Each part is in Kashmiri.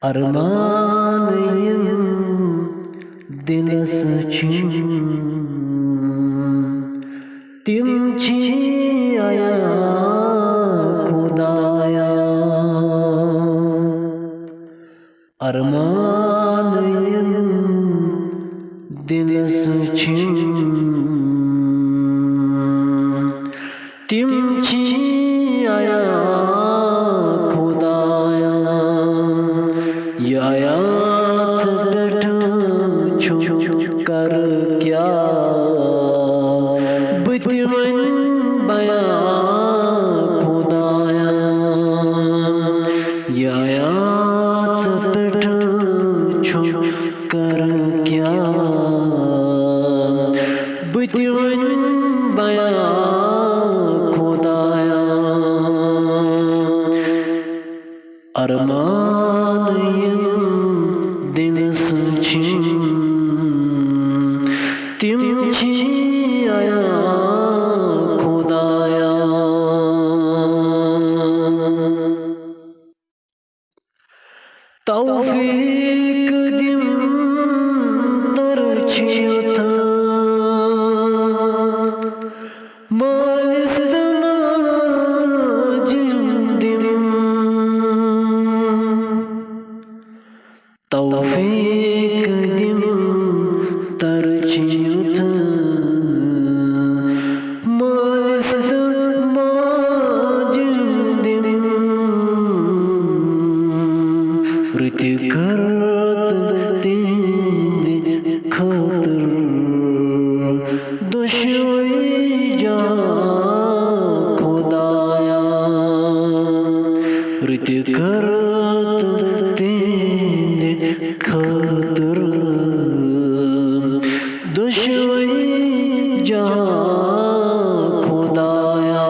Armanıyım dilas için timchi aya Khudaya Armanıyım dilas için timchi aya Khudaya यायात बैठा छुप कर क्या बुद्धिमन बया खुदाया यायात बैठा छुप कर क्या बुद्धिमन बया खुदाया Armanıyım dilas için timchi aya Khudaya Tawfik dim tarchiyata malistana jindim Tawfik dim tarchiyut malist majindim ritikarat tindi khatar dushoi ja Khudaya ritikarat tindi khatar dushoi ja Khudaya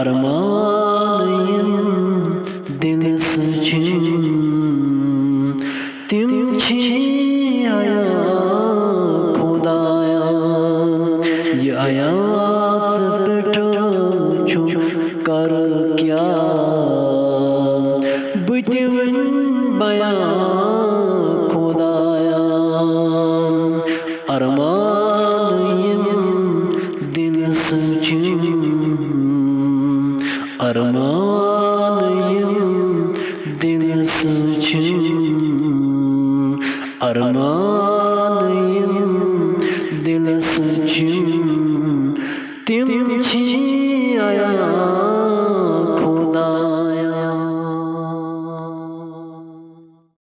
Armanıyım dilas için timchi aya Khudaya यायात बैठा छुप कर क्या बुद्धिमन बया Khudaya Armanıyım dilas için Armanıyım dilas için Arman